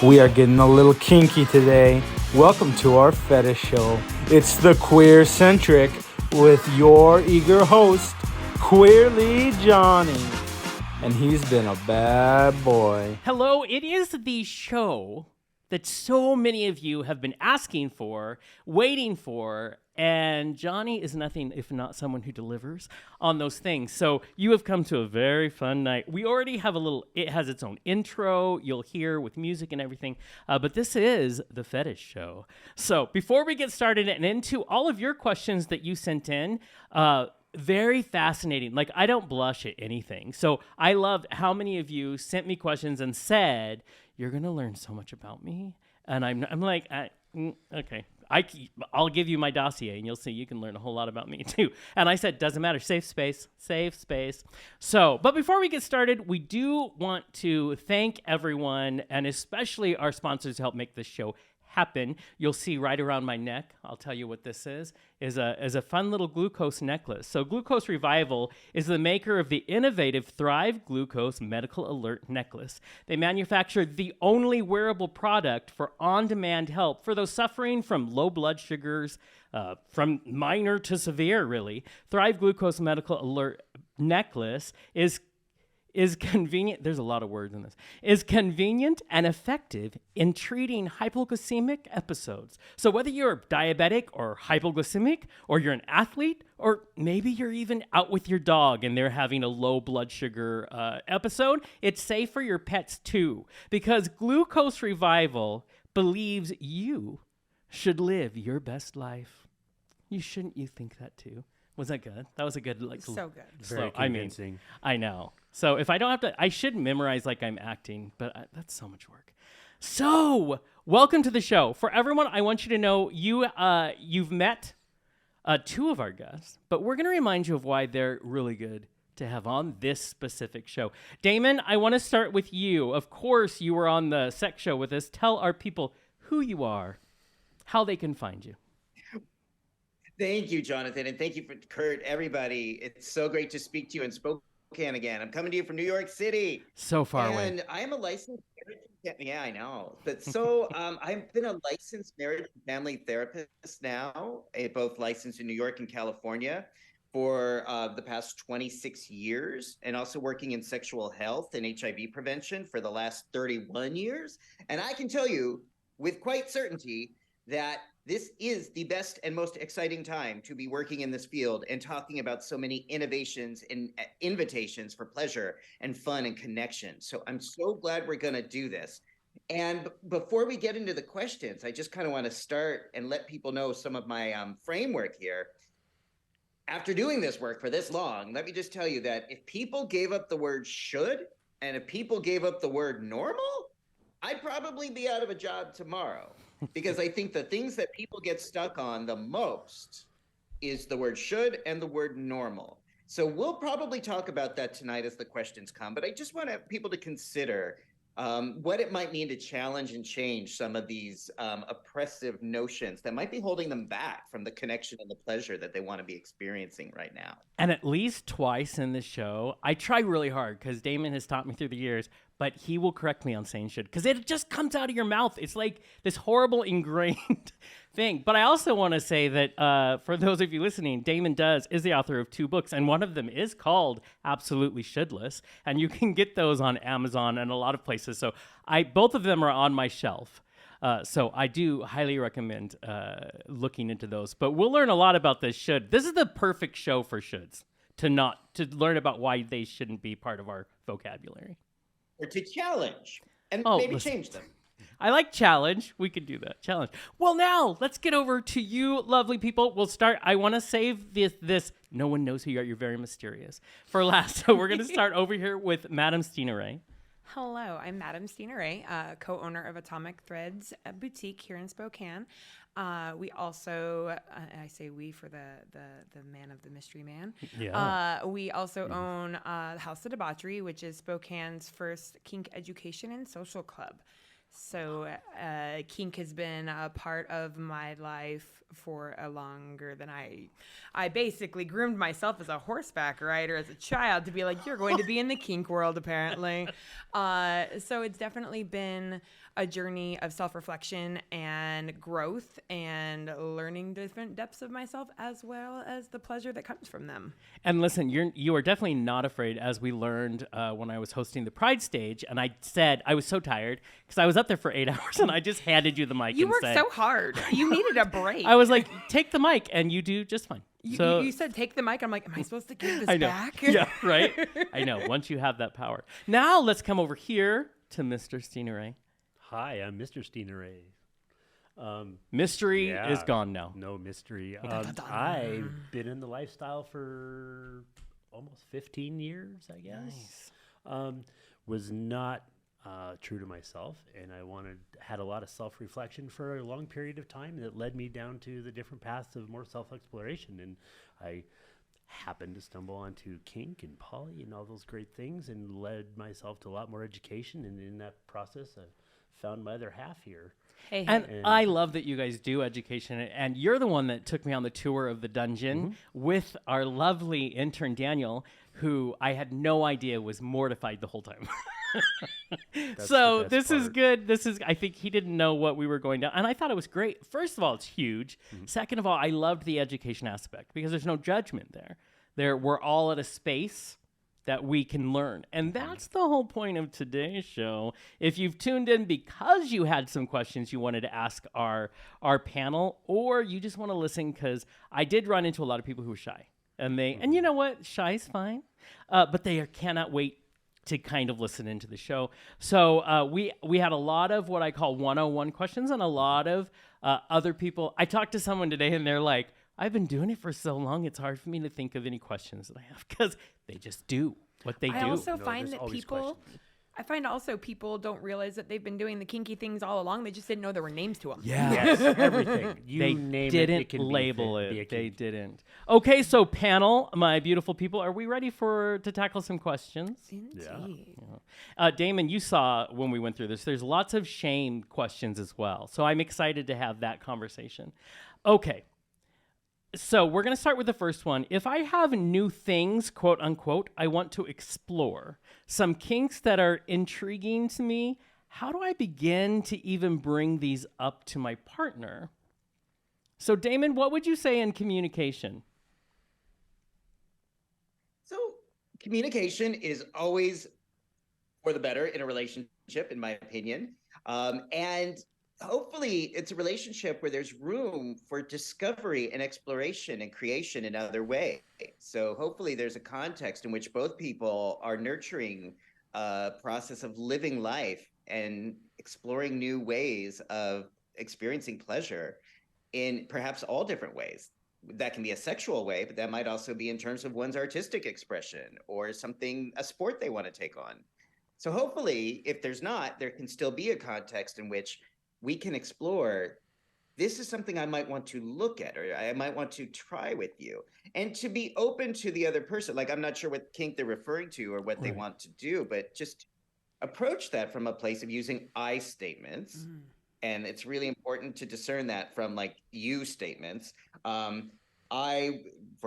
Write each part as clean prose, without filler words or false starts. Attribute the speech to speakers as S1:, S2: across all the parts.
S1: We are getting a little kinky today. Welcome to our fetish show. It's the Queer Centric with your eager host, Queerly Johnny. And he's been a bad boy.
S2: Hello, it is the show that so many of you have been asking for, waiting for, and Johnny is nothing if not someone who delivers on those things. So you have come to a very fun night. We already have it has its own intro, you'll hear with music and everything, but this is the Fetish Show. So before we get started and into all of your questions that you sent in, very fascinating. Like, I don't blush at anything. So I loved how many of you sent me questions and said, you're going to learn so much about me. And I'm like, okay, I'll give you my dossier and you'll see you can learn a whole lot about me too. And I said, doesn't matter, safe space. So, but before we get started, we do want to thank everyone and especially our sponsors to help make this show happen. You'll see right around my neck, I'll tell you what this is a fun little glucose necklace. So Glucose Revival is the maker of the innovative Thrive Glucose Medical Alert Necklace. They manufacture the only wearable product for on-demand help for those suffering from low blood sugars, from minor to severe, really. Thrive Glucose Medical Alert Necklace is convenient, there's a lot of words in this, is convenient and effective in treating hypoglycemic episodes. So whether you're diabetic or hypoglycemic, or you're an athlete, or maybe you're even out with your dog and they're having a low blood sugar episode, it's safe for your pets too, because Glucose Revival believes you should live your best life. Shouldn't you think that too? Was that good? That was a good, like,
S3: so good.
S2: Very convincing. I know. So if I don't have to, I should memorize like I'm acting, but that's so much work. So welcome to the show. For everyone, I want you to know you've met two of our guests, but we're going to remind you of why they're really good to have on this specific show. Damon, I want to start with you. Of course, you were on the sex show with us. Tell our people who you are, how they can find you.
S4: Thank you, Jonathan, and thank you for Kurt, everybody. It's so great to speak to you in Spokane again. I'm coming to you from New York City.
S2: So far away.
S4: And I am a licensed marriage. Yeah, I know. But so I've been a licensed marriage and family therapist now, both licensed in New York and California for the past 26 years, and also working in sexual health and HIV prevention for the last 31 years. And I can tell you with quite certainty that this is the best and most exciting time to be working in this field and talking about so many innovations and invitations for pleasure and fun and connection. So I'm so glad we're going to do this. And before we get into the questions, I just kind of want to start and let people know some of my framework here. After doing this work for this long, let me just tell you that if people gave up the word should and if people gave up the word normal, I'd probably be out of a job tomorrow. Because I think the things that people get stuck on the most is the word should and the word normal. So we'll probably talk about that tonight as the questions come, but I just want people to consider what it might mean to challenge and change some of these oppressive notions that might be holding them back from the connection and the pleasure that they want to be experiencing right now.
S2: And at least twice in the show, I try really hard because Damon has taught me through the years, but he will correct me on saying should because it just comes out of your mouth. It's like this horrible ingrained thing. But I also want to say that for those of you listening, Damon is the author of 2 books, and one of them is called Absolutely Shouldless, and you can get those on Amazon and a lot of places. So both of them are on my shelf. So I do highly recommend looking into those. But we'll learn a lot about this should. This is the perfect show for shoulds, to learn about why they shouldn't be part of our vocabulary.
S4: Or to challenge and change them.
S2: I like challenge. We could do that. Challenge. Well, now let's get over to you, lovely people. We'll start. I want to save this. No one knows who you are. You're very mysterious for last. So we're going to start over here with Madam Stina Ray.
S3: Hello, I'm Madam Stina Ray, co-owner of Atomic Threads Boutique here in Spokane. We also, I say we for the man of the mystery man.
S2: Yeah.
S3: We also own House of Debauchery, which is Spokane's first kink education and social club. So kink has been a part of my life for a longer than I basically groomed myself as a horseback rider as a child to be like, you're going to be in the kink world, apparently. So it's definitely been a journey of self-reflection and growth and learning different depths of myself, as well as the pleasure that comes from them.
S2: And listen, you are definitely not afraid, as we learned when I was hosting the Pride stage, and I said I was so tired because I was up there for 8 hours, and I just handed you the mic.
S3: You
S2: and
S3: worked
S2: said,
S3: so hard. You needed a break.
S2: I was like, take the mic, and you do just fine.
S3: You said take the mic. I'm like, am I supposed to give this
S2: I know.
S3: back?
S2: Yeah, right? I know. Once you have that power. Now let's come over here to Mr. Steeneray.
S5: Hi, I'm Mr. Steeneray.
S2: Mystery
S5: Yeah.
S2: is gone now.
S5: No mystery. I've been in the lifestyle for almost 15 years, I guess. Was not true to myself, and I had a lot of self-reflection for a long period of time, and it led me down to the different paths of more self-exploration. And I happened to stumble onto kink and poly and all those great things, and led myself to a lot more education. And in that process, I found my other half here.
S3: Hey,
S2: And I love that you guys do education, and you're the one that took me on the tour of the dungeon with our lovely intern Daniel, who I had no idea was mortified the whole time. So
S5: the best
S2: this is
S5: part.
S2: good. I think he didn't know what we were going down, and I thought it was great. First of all, it's huge. Second of all, I loved the education aspect because there's no judgment there. We're all at a space that we can learn. And that's the whole point of today's show. If you've tuned in because you had some questions you wanted to ask our panel, or you just want to listen, because I did run into a lot of people who were shy. And you know what? Shy is fine. But they cannot wait to kind of listen into the show. So we had a lot of what I call 101 questions, and a lot of other people. I talked to someone today, and they're like, I've been doing it for so long, it's hard for me to think of any questions that I have, because they just do what they do.
S3: I also
S5: No,
S3: find
S5: there's
S3: that
S5: always
S3: people.
S5: questions.
S3: I find also people don't realize that they've been doing the kinky things all along. They just didn't know there were names to them.
S5: Yes, everything. You
S2: They
S5: name
S2: didn't
S5: it can
S2: label
S5: be a
S2: it. They
S5: kink.
S2: didn't. Okay, so panel, my beautiful people, are we ready to tackle some questions?
S3: Indeed.
S2: Damon, you saw when we went through this, there's lots of shame questions as well. So I'm excited to have that conversation. Okay. So we're going to start with the first one. If I have new things, quote unquote, I want to explore, some kinks that are intriguing to me, how do I begin to even bring these up to my partner? So Damon, what would you say in communication?
S4: So communication is always for the better in a relationship, in my opinion. And hopefully it's a relationship where there's room for discovery and exploration and creation in other ways. So hopefully there's a context in which both people are nurturing a process of living life and exploring new ways of experiencing pleasure in perhaps all different ways. That can be a sexual way, but that might also be in terms of one's artistic expression or something, a sport they want to take on. So hopefully, if there's not, there can still be a context in which we can explore, this is something I might want to look at, or I might want to try with you, and to be open to the other person. Like, I'm not sure what kink they're referring to or what they want to do, but just approach that from a place of using I statements. And it's really important to discern that from like you statements. For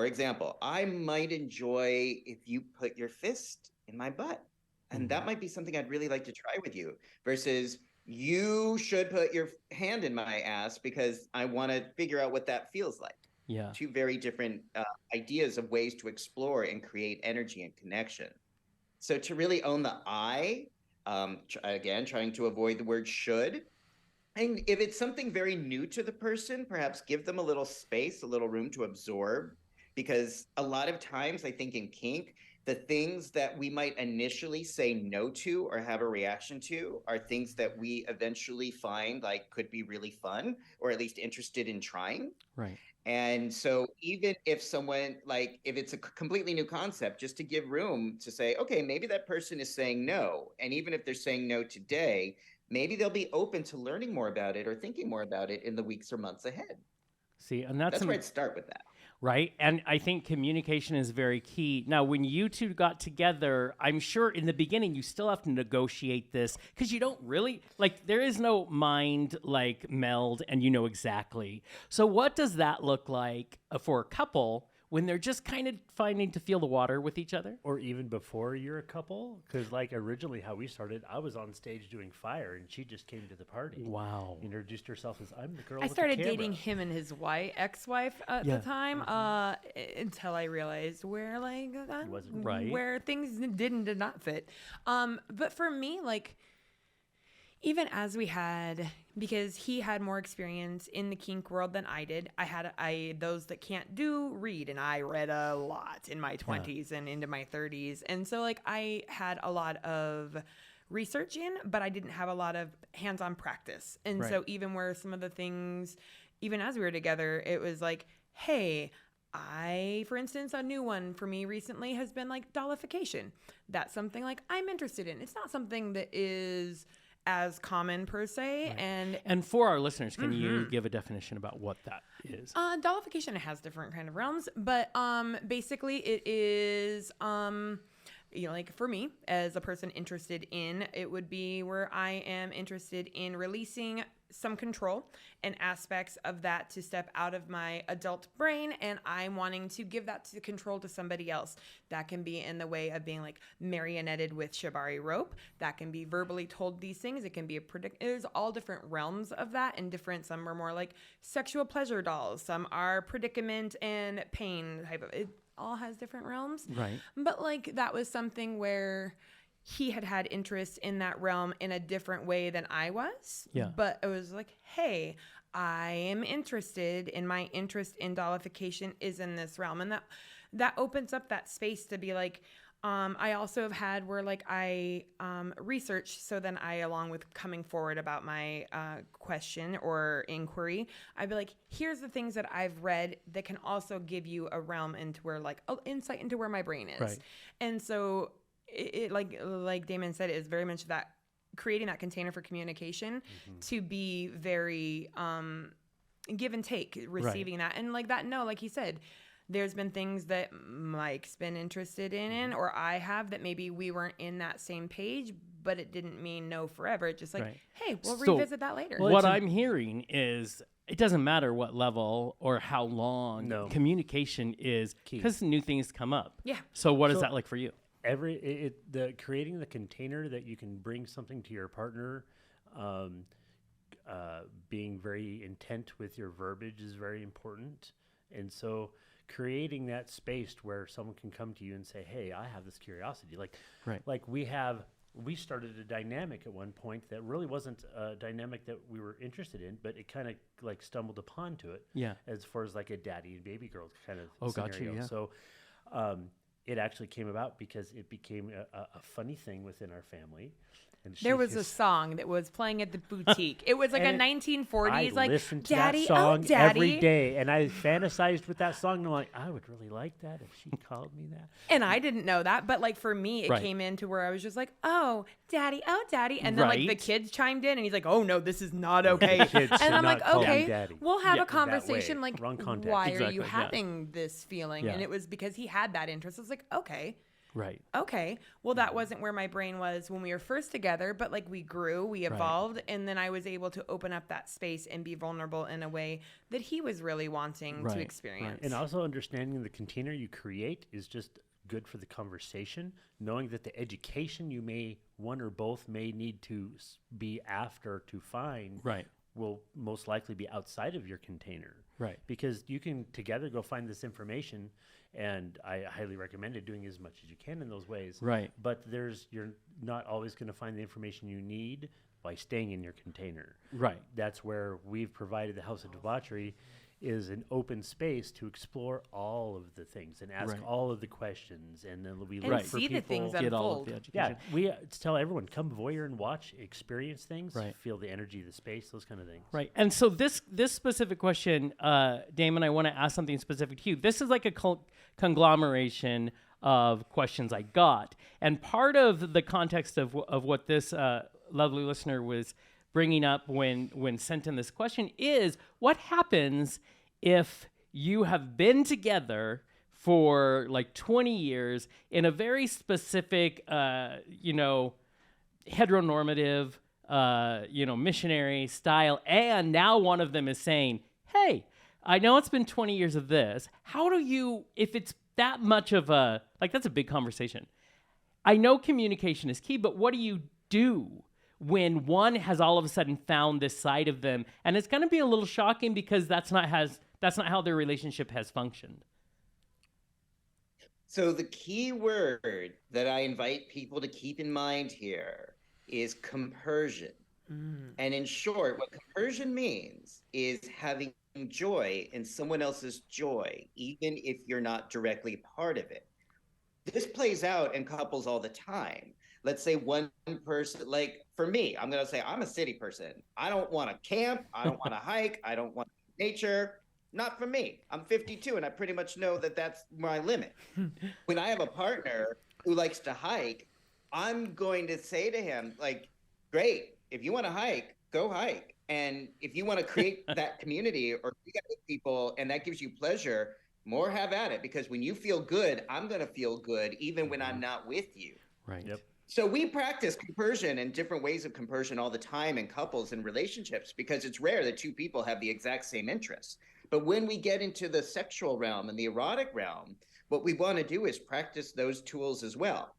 S4: example, I might enjoy if you put your fist in my butt. And that might be something I'd really like to try with you, versus you should put your hand in my ass because I want to figure out what that feels like.
S2: Yeah.
S4: Two very different ideas of ways to explore and create energy and connection. So to really own the I, again, trying to avoid the word should. And if it's something very new to the person, perhaps give them a little space, a little room to absorb. Because a lot of times, I think in kink, the things that we might initially say no to or have a reaction to are things that we eventually find like could be really fun, or at least interested in trying.
S2: Right.
S4: And so even if someone, like, if it's a completely new concept, just to give room to say, okay, maybe that person is saying no. And even if they're saying no today, maybe they'll be open to learning more about it or thinking more about it in the weeks or months ahead.
S2: See, and
S4: That's where I'd start with that.
S2: right? And I think communication is very key. Now, when you two got together, I'm sure in the beginning you still have to negotiate this because you don't really, like, there is no mind like meld and you know exactly. So what does that look like for a couple when they're just kind of finding to feel the water with each other?
S5: Or even before you're a couple, because like originally how we started, I was on stage doing fire, and she just came to the party.
S2: Wow.
S5: Introduced herself as I'm the girl.
S3: I
S5: with
S3: started
S5: the camera.
S3: dating him and his ex-wife at the time, until I realized where
S5: wasn't
S2: right.
S3: where things did not fit. But for me, like, even as we had, because he had more experience in the kink world than I did, I those that can't read, and I read a lot in my 20s and into my 30s. And so like I had a lot of research in, but I didn't have a lot of hands-on practice. And so even where some of the things, even as we were together, it was like, hey, for instance, a new one for me recently has been like dollification. That's something like I'm interested in. It's not something that is as common per se.
S2: And for our listeners, can you give a definition about what that is?
S3: Dollification has different kind of realms, but basically it is like for me as a person interested in, it would be where I am interested in releasing some control and aspects of that to step out of my adult brain, and I'm wanting to give that to control to somebody else. That can be in the way of being like marionetted with shibari rope. That can be verbally told these things. It can be there's all different realms of that, and some are more like sexual pleasure dolls. Some are predicament and pain type of, it all has different realms.
S2: Right.
S3: But like that was something where he had interest in that realm in a different way than I was.
S2: Yeah.
S3: But it was like, hey, I am interested, and my interest in dollification is in this realm. And that opens up that space to be like, I also have had where like I research, so then I, along with coming forward about my question or inquiry, I'd be like, here's the things that I've read that can also give you a realm into where like insight into where my brain is.
S2: Right.
S3: And so it like Damon said, it is very much that creating that container for communication to be very give and take, receiving that. And like that, no, like he said, there's been things that Mike's been interested in or I have that maybe we weren't in that same page, but it didn't mean no forever. It's just like, hey, we'll revisit that later.
S2: What I'm hearing is it doesn't matter what level or how long communication is, because new things come up.
S3: Yeah.
S2: So what is that like for you?
S5: Creating the container that you can bring something to your partner, being very intent with your verbiage is very important. And so creating that space where someone can come to you and say, hey, I have this curiosity. Like we started a dynamic at one point that really wasn't a dynamic that we were interested in, but it kind of like stumbled upon to it.
S2: Yeah.
S5: As far as like a daddy and baby girl kind of
S2: got
S5: scenario.
S2: you, yeah.
S5: So it actually came about because it became a funny thing within our family. And
S3: there was a song that was playing at the boutique. It was like a 1940s,
S5: I
S3: like,
S5: listened to
S3: Daddy,
S5: that song
S3: oh, Daddy.
S5: every day, and I fantasized with that song, and I'm like, I would really like that if she called me that.
S3: And I didn't know that, but like for me, it came into where I was just like, oh, Daddy, and then like the kids chimed in, and he's like, oh no, this is not okay. And I'm like, okay, we'll have a conversation. Like, why are you having this feeling? And it was because he had that interest. I was like, okay.
S2: Right.
S3: Okay. Well, that wasn't where my brain was when we were first together, but like we grew, we evolved, and then I was able to open up that space and be vulnerable in a way that he was really wanting to experience.
S5: Right. And also understanding the container you create is just good for the conversation, knowing that the education you one or both may need to be after to find will most likely be outside of your container.
S2: Right.
S5: Because you can together go find this information, and I highly recommend it, doing as much as you can in those ways.
S2: Right.
S5: But you're not always going to find the information you need by staying in your container.
S2: Right.
S5: That's where we've provided the House of Debauchery is an open space to explore all of the things and ask all of the questions, and then we look for
S3: see
S5: people,
S3: the things
S2: get all of
S3: unfold.
S2: the education.
S5: Yeah, we tell everyone, come voyeur and watch, experience things, feel the energy of the space, those kind of things.
S2: Right. And so this specific question, Damon, I want to ask something specific to you. This is like a conglomeration of questions I got. And part of the context of what this lovely listener was bringing up when sent in this question is, what happens if you have been together for like 20 years in a very specific, heteronormative, missionary style. And now one of them is saying, hey, I know it's been 20 years of this. How do you, if it's that much of a, like, that's a big conversation. I know communication is key, but what do you do when one has all of a sudden found this side of them? And it's going to be a little shocking because that's not how their relationship has functioned.
S4: So the key word that I invite people to keep in mind here is compersion. And in short, what compersion means is having joy in someone else's joy, even if you're not directly part of it. This plays out in couples all the time. Let's say one person, like for me, I'm going to say I'm a city person. I don't want to camp. I don't want to hike. I don't want nature. Not for me. I'm 52 and I pretty much know that that's my limit. When I have a partner who likes to hike, I'm going to say to him, like, great, if you want to hike, go hike. And if you want to create that community or be with people and that gives you pleasure, more have at it. Because when you feel good, I'm going to feel good even when I'm not with you.
S2: Right.
S5: Yep.
S4: So we practice compersion and different ways of compersion all the time in couples and relationships because it's rare that two people have the exact same interests. But when we get into the sexual realm and the erotic realm, what we want to do is practice those tools as well.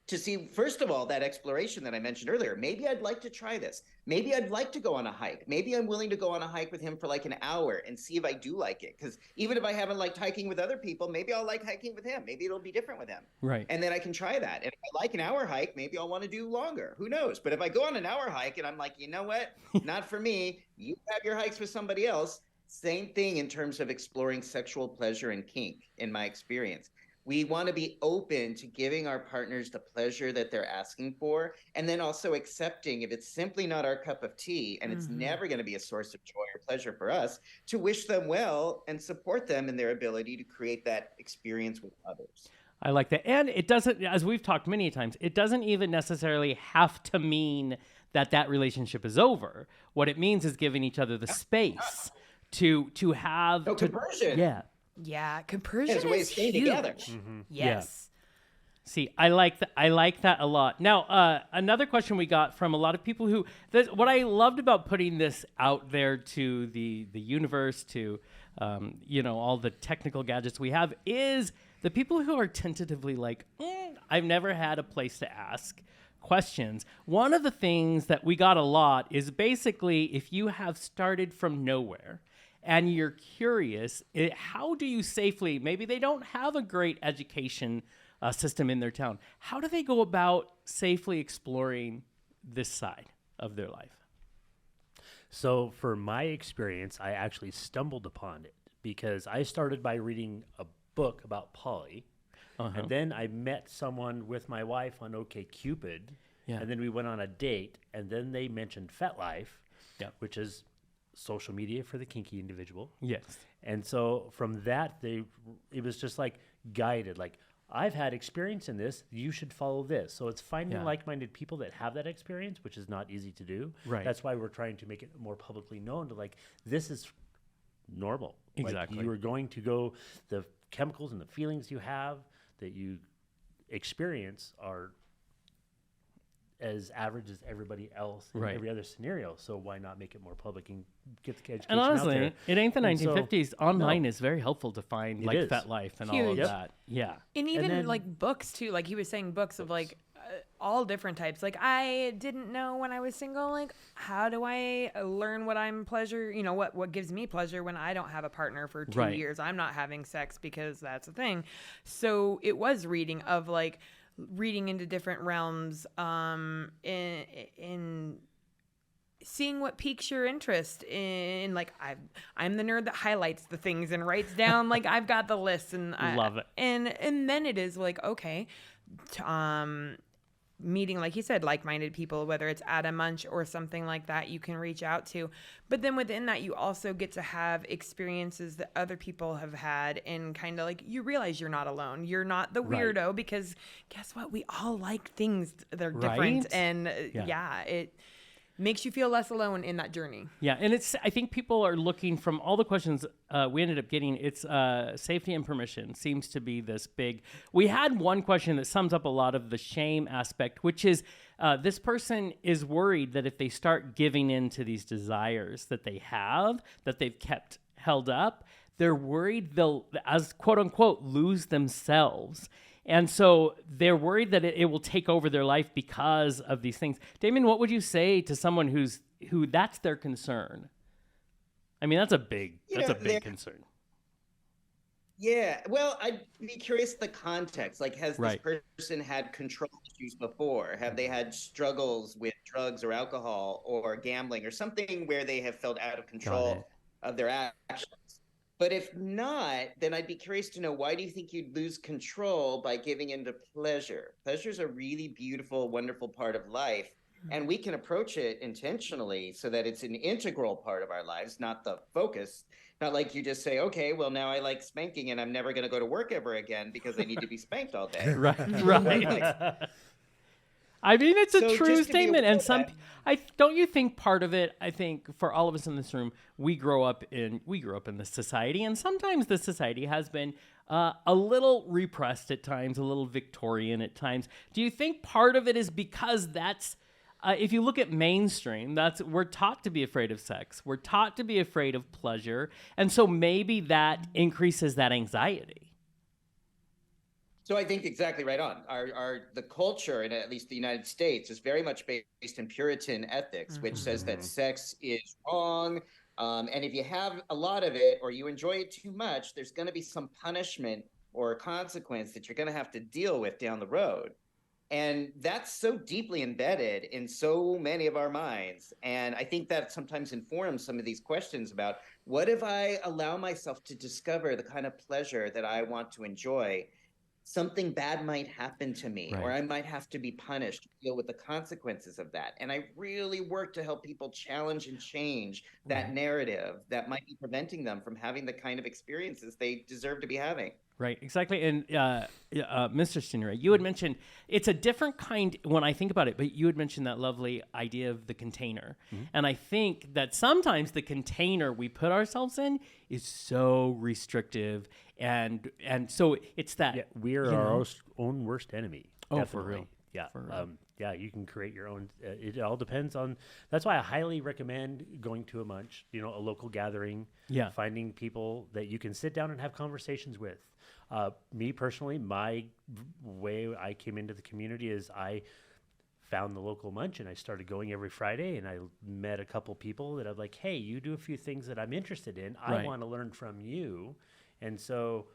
S4: To see, first of all, that exploration that I mentioned earlier. Maybe I'd like to try this. Maybe I'd like to go on a hike. Maybe I'm willing to go on a hike with him for like an hour and see if I do like it. Because even if I haven't liked hiking with other people, maybe I'll like hiking with him. Maybe it'll be different with him.
S2: Right.
S4: And then I can try that. And if I like an hour hike, maybe I'll want to do longer. Who knows? But if I go on an hour hike and I'm like, you know what? Not for me. You have your hikes with somebody else. Same thing in terms of exploring sexual pleasure and kink, in my experience. We want to be open to giving our partners the pleasure that they're asking for, and then also accepting if it's simply not our cup of tea and it's never going to be a source of joy or pleasure for us, to wish them well and support them in their ability to create that experience with others.
S2: I like that. And it doesn't, as we've talked many times, it doesn't even necessarily have to mean that relationship is over. What it means is giving each other the space to have
S4: compersion.
S2: Yeah.
S3: Yeah, compersion
S4: As a way of
S3: is
S4: staying
S3: huge.
S4: together.
S3: Yes.
S2: See, I like that a lot. Now, another question we got from a lot of people who, what I loved about putting this out there to the universe, to all the technical gadgets we have, is the people who are tentatively like, I've never had a place to ask questions. One of the things that we got a lot is basically if you have started from nowhere and you're curious, how do you safely, maybe they don't have a great education system in their town. How do they go about safely exploring this side of their life?
S5: So for my experience, I actually stumbled upon it because I started by reading a book about poly. And then I met someone with my wife on OkCupid.
S2: Yeah.
S5: And then we went on a date. And then they mentioned FetLife, which is social media for the kinky individual.
S2: Yes.
S5: And so from that, it was just like guided, like, I've had experience in this, you should follow this. So it's finding like-minded people that have that experience, which is not easy to do.
S2: Right.
S5: That's why we're trying to make it more publicly known to, like, this is normal.
S2: Exactly.
S5: Like, you are going to go, the chemicals and the feelings you have that you experience are as average as everybody else in every other scenario. So why not make it more public and get the education
S2: And honestly,
S5: out there?
S2: it ain't the
S5: And
S2: 1950s. Online is very helpful to find
S5: It
S2: like
S5: is.
S2: FetLife and all
S3: Huge.
S2: of that. Yeah.
S3: And even
S5: then-
S3: like books too, like he was saying books of like all different types. Like I didn't know when I was single, like how do I learn what I'm pleasure, what gives me pleasure when I don't have a partner for 2
S2: Right.
S3: years. I'm not having sex because that's a thing. So it was reading into different realms in seeing what piques your interest in, like I'm the nerd that highlights the things and writes down, like I've got the list and
S2: Love it.
S3: and then it is like, okay, meeting, like you said, like-minded people, whether it's at a munch or something like that, you can reach out to. But then within that, you also get to have experiences that other people have had, and kind of like you realize you're not alone. You're not the
S5: Right.
S3: weirdo, because guess what? We all like things that are
S2: Right?
S3: different, and makes you feel less alone in that journey.
S2: Yeah, and I think people are looking from all the questions we ended up getting, it's safety and permission seems to be this big. We had one question that sums up a lot of the shame aspect, which is this person is worried that if they start giving in to these desires that they have, that they've kept held up, they're worried they'll, as quote unquote, lose themselves. And so they're worried that it will take over their life because of these things. Damien, what would you say to someone who that's their concern? I mean, that's a big concern.
S4: Yeah, well, I'd be curious the context. Like, has this person had control issues before? Have they had struggles with drugs or alcohol or gambling or something where they have felt out of control of their actions? But if not, then I'd be curious to know, why do you think you'd lose control by giving into pleasure? Pleasure is a really beautiful, wonderful part of life. And we can approach it intentionally so that it's an integral part of our lives, not the focus. Not like you just say, okay, well, now I like spanking and I'm never going to go to work ever again because I need to be spanked all day.
S2: Right. I mean, it's a true statement. And don't you think part of it, I think for all of us in this room, we grew up in this society, and sometimes the society has been a little repressed at times, a little Victorian at times. Do you think part of it is because that's, if you look at mainstream, we're taught to be afraid of sex. We're taught to be afraid of pleasure. And so maybe that increases that anxiety.
S4: So I think exactly right on. The culture, in at least the United States, is very much based in Puritan ethics, which says that sex is wrong. And if you have a lot of it or you enjoy it too much, there's going to be some punishment or consequence that you're going to have to deal with down the road. And that's so deeply embedded in so many of our minds. And I think that sometimes informs some of these questions about, what if I allow myself to discover the kind of pleasure that I want to enjoy? Something bad might happen to me, or I might have to be punished to deal with the consequences of that. And I really work to help people challenge and change that narrative that might be preventing them from having the kind of experiences they deserve to be having.
S2: Right, exactly. And Mr. Stinray, you had mentioned it's a different kind when I think about it, but you had mentioned that lovely idea of the container. And I think that sometimes the container we put ourselves in is so restrictive. And so it's that.
S5: Yeah, we are our own worst enemy.
S2: Oh,
S5: definitely.
S2: for real.
S5: Yeah.
S2: For real.
S5: Yeah, you can create your own. It all depends on. That's why I highly recommend going to a munch, a local gathering.
S2: Yeah.
S5: Finding people that you can sit down and have conversations with. Me personally, my way I came into the community is I found the local munch and I started going every Friday, and I met a couple people that I'm like, hey, you do a few things that I'm interested in. I want to learn from you. And so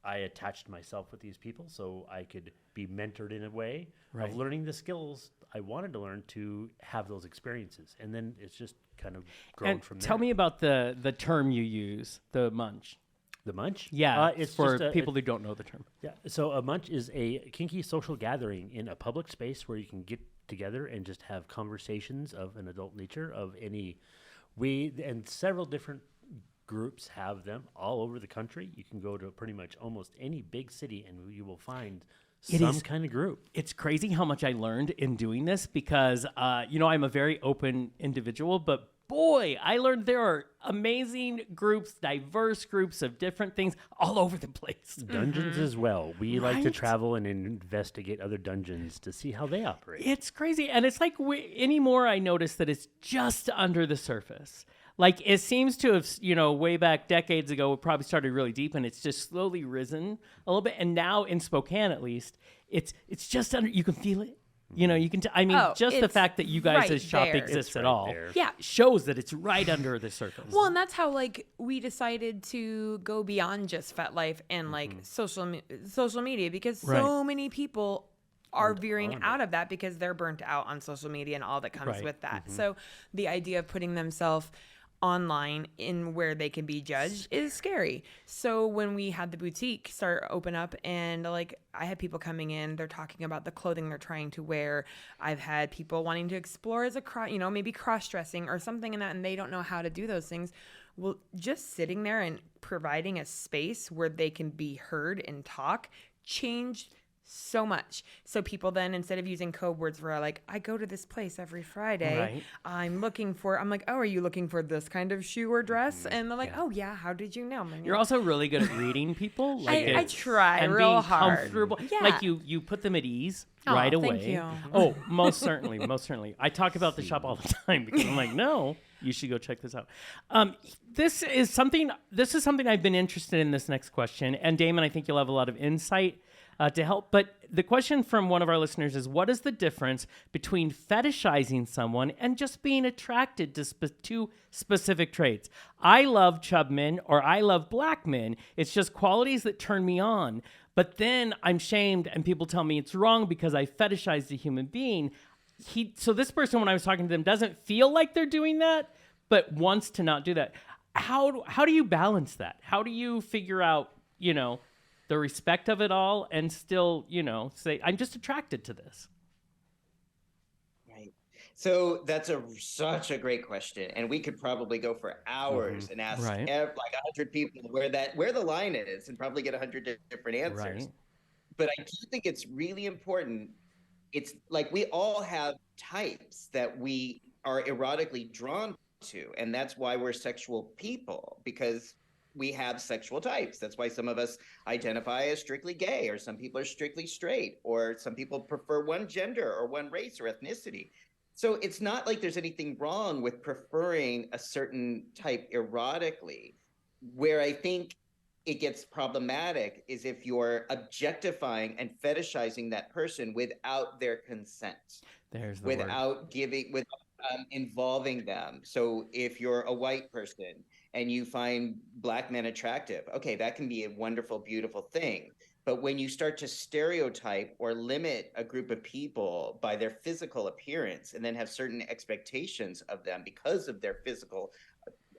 S5: I attached myself with these people so I could be mentored in a way of learning the skills I wanted to learn to have those experiences. And then it's just kind of grown from there.
S2: Tell me about the term you use, the munch.
S5: The munch?
S2: Yeah, it's for people who don't know the term.
S5: Yeah, so a munch is a kinky social gathering in a public space where you can get together and just have conversations of an adult nature of any. And several different groups have them all over the country. You can go to pretty much almost any big city and you will find some kind of group.
S2: It's crazy how much I learned in doing this because, I'm a very open individual, but boy, I learned there are amazing groups, diverse groups of different things all over the place.
S5: Dungeons as well. We like to travel and investigate other dungeons to see how they operate.
S2: It's crazy. And it's like anymore I notice that it's just under the surface. Like it seems to have, way back decades ago, it probably started really deep and it's just slowly risen a little bit. And now in Spokane, at least, it's just under, you can feel it. You can, just the fact that you guys' shop exists at all shows that it's right under the surface.
S3: Well, and that's how, we decided to go beyond just FetLife and, social media because so many people are veering out of that because they're burnt out on social media and all that comes with that. So the idea of putting themselves online in where they can be judged is scary. So when we had the boutique start open up and I had people coming in, they're talking about the clothing they're trying to wear. I've had people wanting to explore as maybe cross-dressing or something in that, and they don't know how to do those things. Well, just sitting there and providing a space where they can be heard and talk changed so much. So people then, instead of using code words for like, I go to this place every Friday, I'm like, oh, are you looking for this kind of shoe or dress? And they're like, oh yeah, how did you know? I'm like,
S2: You're also really good at reading people. Like
S3: I try
S2: and
S3: real
S2: being
S3: hard.
S2: comfortable.
S3: Yeah.
S2: Like you put them at ease right away.
S3: Thank you.
S2: Oh, most certainly, most certainly. I talk about the shop all the time because I'm like, no, you should go check this out. This is something I've been interested in. This next question, and Damon, I think you'll have a lot of insight to help. But the question from one of our listeners is, what is the difference between fetishizing someone and just being attracted to specific traits? I love chub men or I love black men. It's just qualities that turn me on. But then I'm shamed and people tell me it's wrong because I fetishize the human being. So this person, when I was talking to them, doesn't feel like they're doing that, but wants to not do that. How do you balance that? How do you figure out, the respect of it all and still, say, I'm just attracted to this?
S4: Right. So that's such a great question. And we could probably go for hours and ask like 100 people where the line is and probably get 100 different answers.
S2: Right.
S4: But I do think it's really important. It's like we all have types that we are erotically drawn to. And that's why we're sexual people, because we have sexual types. That's why some of us identify as strictly gay, or some people are strictly straight, or some people prefer one gender or one race or ethnicity. So it's not like there's anything wrong with preferring a certain type erotically. Where I think it gets problematic is if you're objectifying and fetishizing that person without their consent.
S2: There's the
S4: without involving them. So if you're a white person and you find black men attractive, okay, that can be a wonderful, beautiful thing. But when you start to stereotype or limit a group of people by their physical appearance and then have certain expectations of them because of their physical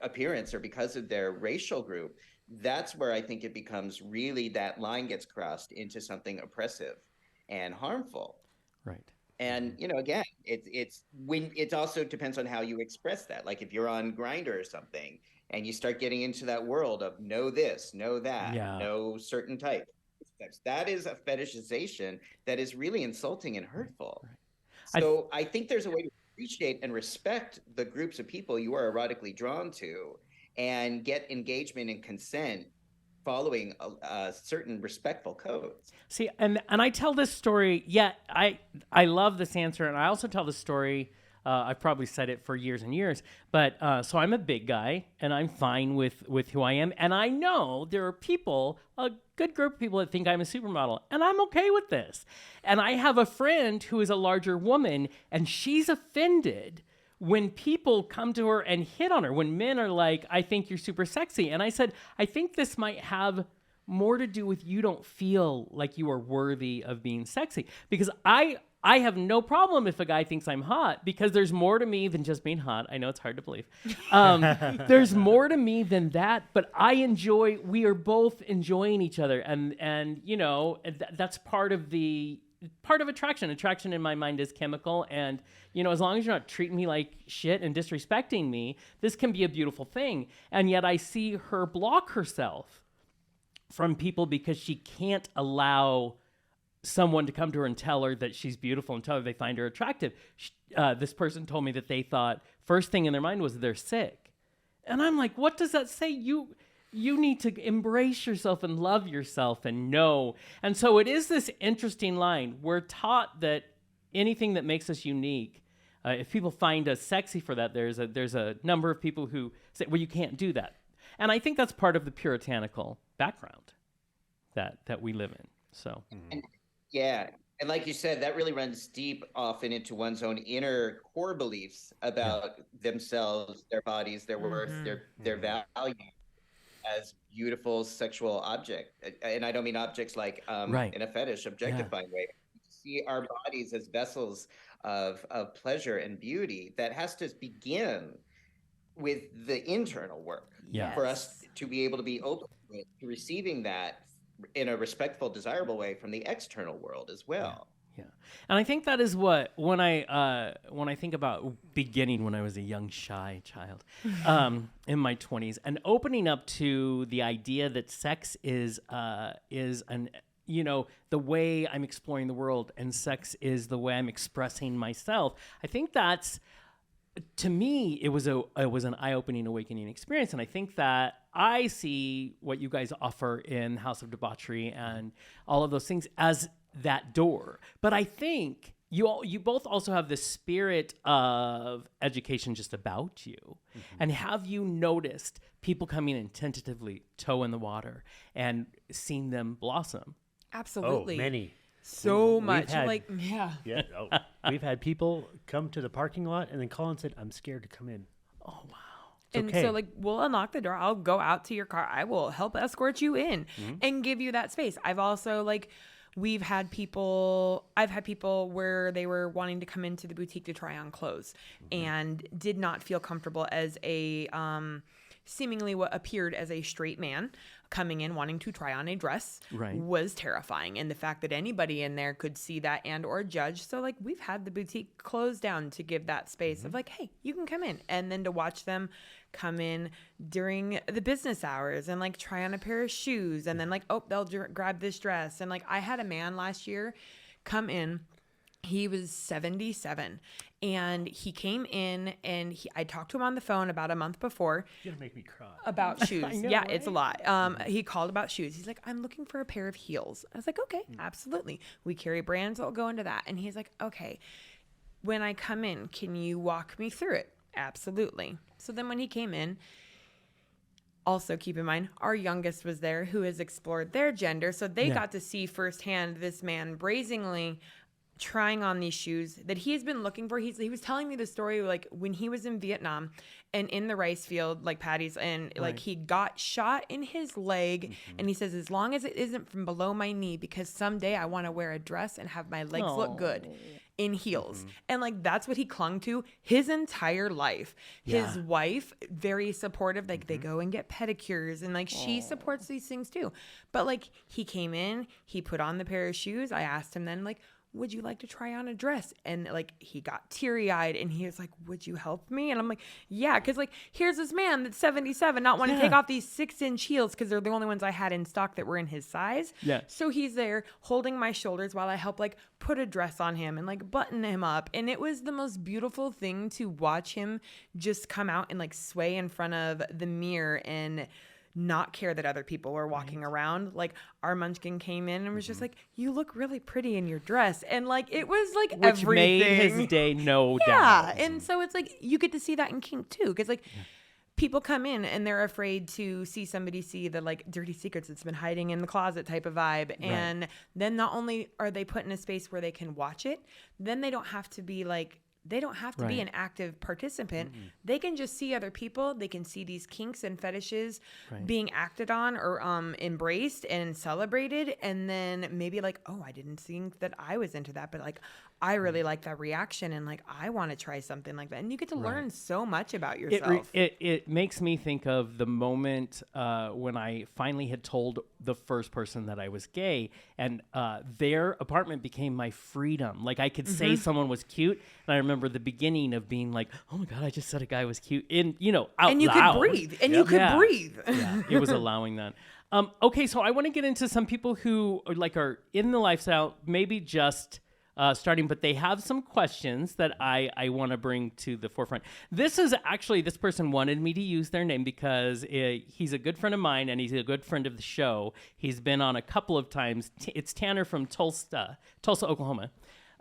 S4: appearance or because of their racial group, that's where I think it becomes really, that line gets crossed into something oppressive and harmful.
S2: Right.
S4: And, again, it also depends on how you express that. Like if you're on Grindr or something and you start getting into that world of know this, know that, know certain types, that is a fetishization that is really insulting and hurtful. Right. So I think there's a way to appreciate and respect the groups of people you are erotically drawn to and get engagement and consent following certain respectful codes.
S2: See, and I tell this story, I love this answer, and I also tell the story, I've probably said it for years and years, but so I'm a big guy, and I'm fine with who I am, and I know there are people, a good group of people that think I'm a supermodel, and I'm okay with this. And I have a friend who is a larger woman, and she's offended when people come to her and hit on her, when men are like, I think you're super sexy. And I said, I think this might have more to do with you don't feel like you are worthy of being sexy. Because I have no problem if a guy thinks I'm hot, because there's more to me than just being hot. I know it's hard to believe. There's more to me than that, but we are both enjoying each other. And that's part of attraction. Attraction in my mind is chemical. And, as long as you're not treating me like shit and disrespecting me, this can be a beautiful thing. And yet I see her block herself from people because she can't allow someone to come to her and tell her that she's beautiful and tell her they find her attractive. This person told me that they thought first thing in their mind was they're sick. And I'm like, what does that say? You need to embrace yourself and love yourself and know. And so it is this interesting line. We're taught that anything that makes us unique, if people find us sexy for that, there's a number of people who say, well, you can't do that. And I think that's part of the puritanical background that we live in. So,
S4: and like you said, that really runs deep often into one's own inner core beliefs about themselves, their bodies, their worth, their value as beautiful sexual object. And I don't mean objects like in a fetish objectifying way. We see our bodies as vessels of pleasure and beauty that has to begin with the internal work for us to be able to be open to receiving that in a respectful, desirable way from the external world as well.
S2: Yeah. And I think that is what, when I think about beginning when I was a young, shy child in my 20s and opening up to the idea that sex is an the way I'm exploring the world, and sex is the way I'm expressing myself. I think that's, to me, it was an eye-opening, awakening experience. And I think that I see what you guys offer in House of Debauchery and all of those things as that door. But I think you both also have the spirit of education just about you. Mm-hmm. And have you noticed people coming in tentatively, toe in the water, and seeing them blossom?
S3: Absolutely.
S5: Oh, many.
S3: So much.
S5: We've had people come to the parking lot and then call and said, "I'm scared to come in."
S2: Oh, wow.
S3: And
S5: okay.
S3: So we'll unlock the door. I'll go out to your car. I will help escort you in and give you that space. I've also I've had people where they were wanting to come into the boutique to try on clothes and did not feel comfortable as a seemingly what appeared as a straight man coming in wanting to try on a dress was terrifying. And the fact that anybody in there could see that and or judge. So we've had the boutique closed down to give that space of hey, you can come in. And then to watch them come in during the business hours and try on a pair of shoes. And then they'll grab this dress. And I had a man last year come in. He was 77 and he came in and I talked to him on the phone about a month before.
S5: You're gonna make me cry.
S3: About shoes.
S2: know,
S3: Yeah,
S2: right?
S3: It's a lot. He called about shoes. He's like, I'm looking for a pair of heels. I was like, okay, absolutely. We carry brands that will go into that. And he's like, okay, when I come in, can you walk me through it? Absolutely. So then when he came in, also keep in mind, our youngest was there who has explored their gender. So they got to see firsthand this man brazenly trying on these shoes that he has been looking for. He was telling me the story when he was in Vietnam and in the rice field paddies and he got shot in his leg and he says, as long as it isn't from below my knee, because someday I want to wear a dress and have my legs look good in heels. And that's what he clung to his entire life. His wife, very supportive, they go and get pedicures and she supports these things too. But he came in, he put on the pair of shoes. I asked him then would you like to try on a dress? And he got teary-eyed and he was like, would you help me? And I'm like, yeah, because here's this man that's 77 not wanting to take off these 6-inch heels because they're the only ones I had in stock that were in his size.
S2: Yeah.
S3: So he's there holding my shoulders while I help put a dress on him and button him up. And it was the most beautiful thing to watch him just come out and sway in front of the mirror and not care that other people were walking around. Our munchkin came in and was just you look really pretty in your dress. And it was
S2: Which
S3: everything.
S2: made his day, no doubt.
S3: Yeah. And so it's you get to see that in kink too. Because people come in and they're afraid to see somebody see the dirty secrets that's been hiding in the closet type of vibe. And then not only are they put in a space where they can watch it, then they don't have to be they don't have to be an active participant. They can just see other people. They can see these kinks and fetishes being acted on or embraced and celebrated. And then maybe oh, I didn't think that I was into that, but I really like that reaction and I want to try something like that. And you get to learn so much about yourself.
S2: It makes me think of the moment when I finally had told the first person that I was gay, and their apartment became my freedom. I could say someone was cute, and I remember the beginning of being oh my God, I just said a guy was cute, out
S3: and you
S2: loud.
S3: could breathe. And you could breathe.
S2: Yeah, it was allowing that. Okay, so I want to get into some people who are in the lifestyle, maybe just starting, but they have some questions that I want to bring to the forefront. This person wanted me to use their name because he's a good friend of mine and he's a good friend of the show. He's been on a couple of times. It's Tanner from Tulsa, Oklahoma.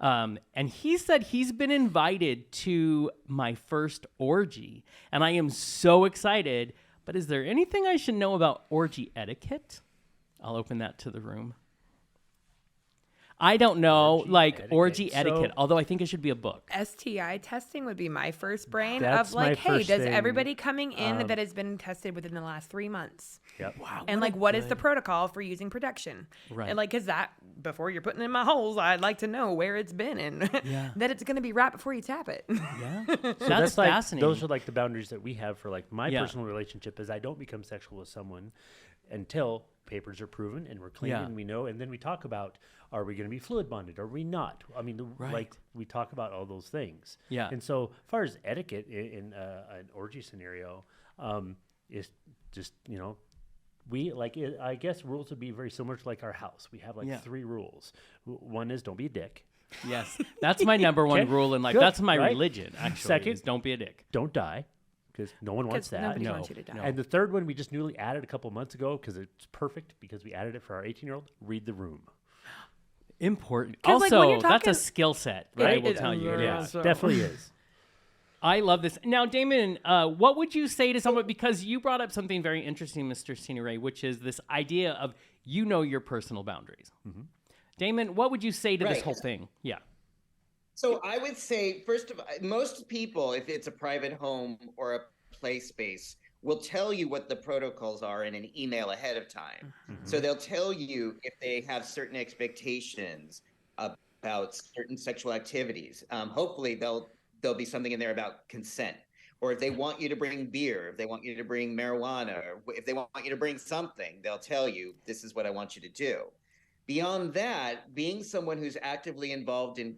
S2: And he said he's been invited to my first orgy, and I am so excited. But is there anything I should know about orgy etiquette? I'll open that to the room. I don't know, orgy etiquette, although I think it should be a book.
S3: STI testing would be my first brain
S5: That's
S3: of
S5: my
S3: hey,
S5: first
S3: does
S5: thing.
S3: everybody coming in that has been tested within the last 3 months?
S5: Yep.
S2: Wow.
S3: And what is the protocol for using protection?
S2: Right.
S3: And because that, before you're putting it in my holes, I'd like to know where it's been and that it's going to be wrapped before you tap it.
S2: Yeah.
S5: So
S2: That's fascinating.
S5: Those are the boundaries that we have for my personal relationship is I don't become sexual with someone until papers are proven and we're clean and we know, and then we talk about, are we going to be fluid bonded? Are we not? I mean, we talk about all those things.
S2: Yeah.
S5: And so as far as etiquette in an orgy scenario, is just, I guess rules would be very similar to like our house. We have like 3 rules. One is don't be a dick.
S2: Yes, that's my number one rule in life.
S5: Good,
S2: that's my
S5: right?
S2: religion, actually.
S5: Second,
S2: is don't be a dick.
S5: Don't die, because no one wants that.
S3: Nobody wants you to die.
S5: And the third one we just newly added a couple months ago because it's perfect because we added it for our 18-year-old. Read the room.
S2: Important.
S3: 'Cause, like,
S2: Also,
S3: when you're
S2: that's a
S3: talking-
S2: skill set, right? I will tell you.
S5: Yeah, definitely is.
S2: I love this. Now, Damon, what would you say to someone, because you brought up something very interesting, Mr. Scenery, which is this idea of your personal boundaries. Mm-hmm. Damon, what would you say to this whole thing? Yeah.
S4: So I would say, first of all, most people, if it's a private home or a play space, will tell you what the protocols are in an email ahead of time. Mm-hmm. So they'll tell you if they have certain expectations about certain sexual activities. Hopefully there'll be something in there about consent, or if they want you to bring beer, if they want you to bring marijuana, or if they want you to bring something, they'll tell you, this is what I want you to do. Beyond that, being someone who's actively involved in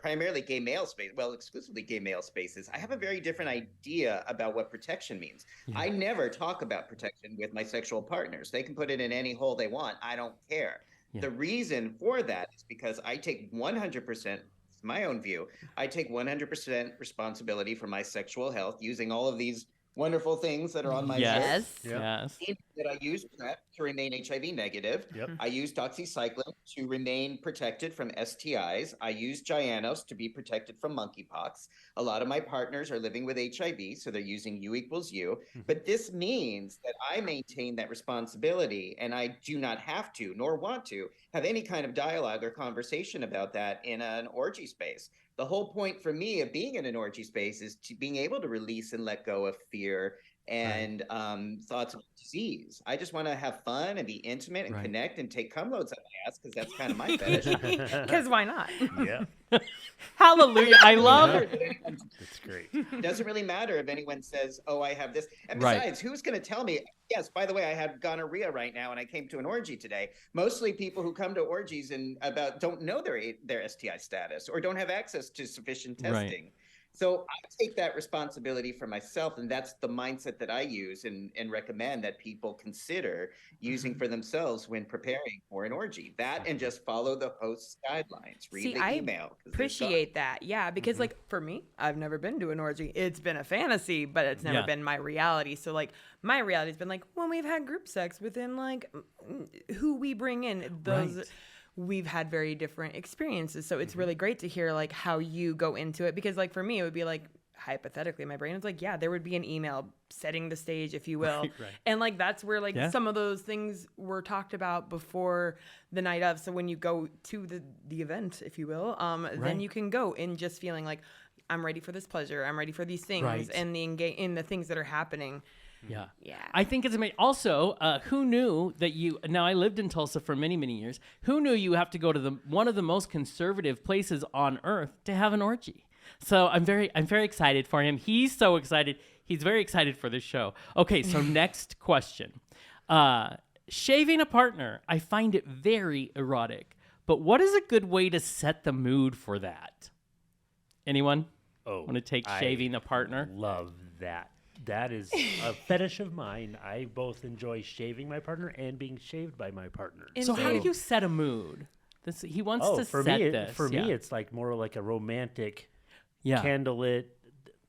S4: primarily gay male space, well, exclusively gay male spaces, I have a very different idea about what protection means. Yeah. I never talk about protection with my sexual partners. They can put it in any hole they want. I don't care. Yeah. The reason for that is because I take 100%, my own view, I take 100% responsibility for my sexual health using all of these wonderful things that are on my list.
S2: Yes.
S4: That I use PrEP to remain HIV negative. Yep. I use doxycycline to remain protected from STIs. I use Gianos to be protected from monkeypox. A lot of my partners are living with HIV, so they're using U equals U. Mm-hmm. But this means that I maintain that responsibility, and I do not have to, nor want to, have any kind of dialogue or conversation about that in an orgy space. The whole point for me of being in an orgy space is to being able to release and let go of fear and thoughts of disease. I just want to have fun and be intimate and connect and take cum loads up my ass because that's kind of my fetish.
S3: Because why not?
S5: Yeah.
S2: Hallelujah. I love
S5: it. That's great.
S4: It doesn't really matter if anyone says, oh, I have this. And besides, who's going to tell me, yes, by the way, I have gonorrhea right now and I came to an orgy today. Mostly people who come to orgies and don't know their STI status or don't have access to sufficient testing. Right. So I take that responsibility for myself, and that's the mindset that I use and recommend that people consider using for themselves when preparing for an orgy. That and just follow the host's guidelines. Read the email.
S3: Appreciate that. Yeah, because like for me, I've never been to an orgy. It's been a fantasy, but it's never been my reality. So like my reality's been like when we've had group sex within like who we bring in those. Right. We've had very different experiences. So it's really great to hear like how you go into it, because like for me, it would be like hypothetically, my brain is like, yeah, there would be an email setting the stage, if you will. Right. And like, that's where like some of those things were talked about before the night of. So when you go to the event, if you will, then you can go in just feeling like I'm ready for this pleasure. I'm ready for these things and in the things that are happening.
S2: Yeah. I think it's amazing. Also, who knew that now I lived in Tulsa for many, many years. Who knew you have to go to one of the most conservative places on earth to have an orgy? So I'm very excited for him. He's so excited. He's very excited for this show. Okay, so next question. Shaving a partner. I find it very erotic. But what is a good way to set the mood for that? Anyone want to take shaving a partner?
S5: Love that. That is a fetish of mine. I both enjoy shaving my partner and being shaved by my partner.
S2: So how do you set a mood? He wants to set this.
S5: For me, it's like more like a romantic, candlelit,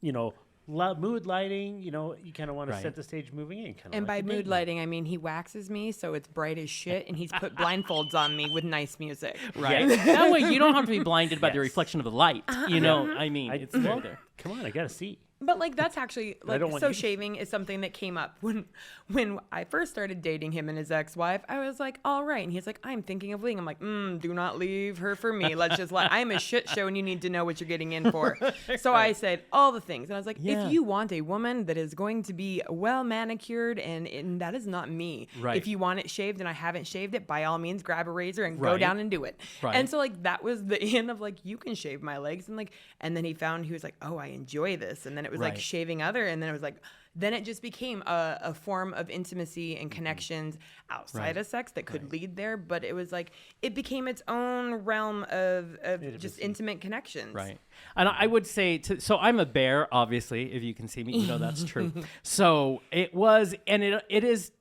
S5: mood lighting. You kind of want to set the stage moving in.
S3: And by mood lighting, I mean he waxes me so it's bright as shit, and he's put blindfolds on me with nice music.
S2: Right. That way you don't have to be blinded by the reflection of the light. I mean, it's right there.
S5: Come on, I got to see.
S3: But like that's actually like so shaving is something that came up when I first started dating him and his ex-wife. I was like, all right, and he's like, I'm thinking of leaving. I'm like, do not leave her for me. Let's just I'm a shit show, and you need to know what you're getting in for. So I said all the things, and I was like, if you want a woman that is going to be well manicured, and that is not me. Right. If you want it shaved and I haven't shaved it, by all means, grab a razor and go down and do it. Right. And so like that was the end of like you can shave my legs, and then he was like, oh, I enjoy this, and then it was like shaving other, and then it was like then it just became a form of intimacy and connections outside of sex that could lead there, but it was like it became its own realm of just intimate connections.
S2: Right. And I would say, so I'm a bear, obviously, if you can see me, you know that's true. So it was, and it is,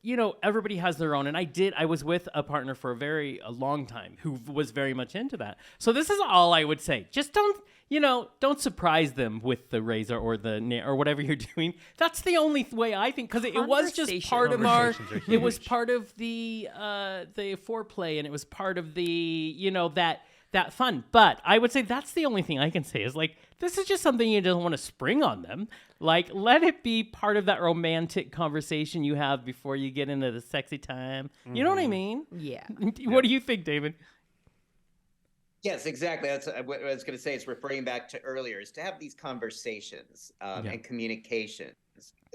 S2: everybody has their own. And I was with a partner for a long time who was very much into that. So this is all I would say. Just don't surprise them with the razor or or whatever you're doing. That's the only way I think, because it was just part of it was part of the foreplay, and it was part of the, that fun. But I would say that's the only thing I can say is, like, this is just something you don't want to spring on them. Like, let it be part of that romantic conversation you have before you get into the sexy time. You know what I mean?
S3: Yeah.
S2: What do you think, David?
S4: Yes, exactly. That's what I was going to say. It's referring back to earlier, is to have these conversations and communications.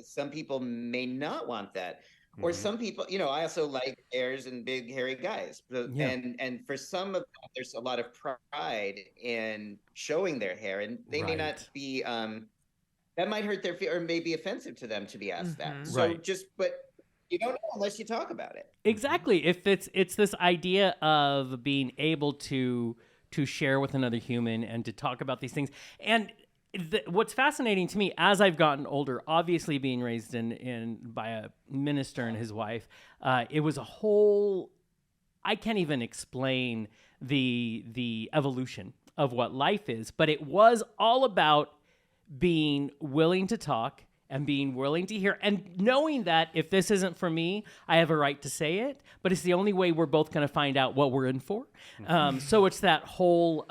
S4: Some people may not want that. Or some people, I also like hairs and big hairy guys. And for some of them, there's a lot of pride in showing their hair, and they may not be, that might hurt their feelings or may be offensive to them to be asked that. So but you don't know unless you talk about it.
S2: Exactly. If it's this idea of being able to share with another human and to talk about these things. And what's fascinating to me as I've gotten older, obviously being raised by a minister and his wife, it was a whole, I can't even explain the evolution of what life is, but it was all about being willing to talk and being willing to hear and knowing that if this isn't for me, I have a right to say it, but it's the only way we're both going to find out what we're in for. So it's that whole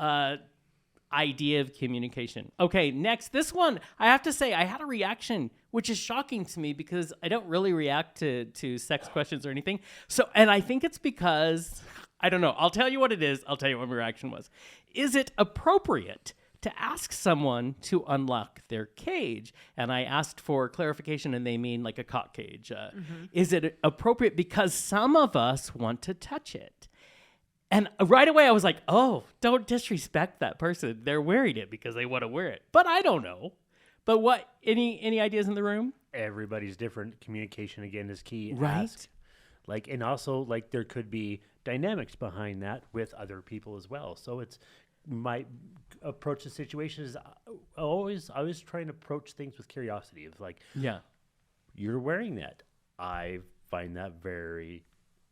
S2: idea of communication. Okay, next, this one, I have to say, I had a reaction, which is shocking to me because I don't really react to sex questions or anything. So, and I think it's because, I don't know, I'll tell you what it is. I'll tell you what my reaction was. Is it appropriate to ask someone to unlock their cage? And I asked for clarification, and they mean like a cock cage. Is it appropriate because some of us want to touch it? And right away I was like, oh, don't disrespect that person. They're wearing it because they want to wear it. But I don't know. But what, any ideas in the room?
S5: Everybody's different. Communication, again, is key.
S2: Right.
S5: Ask. Like, and also, like, there could be dynamics behind that with other people as well. So it's, my approach to situations is I always try and approach things with curiosity. Of like,
S2: yeah,
S5: you're wearing that. I find that very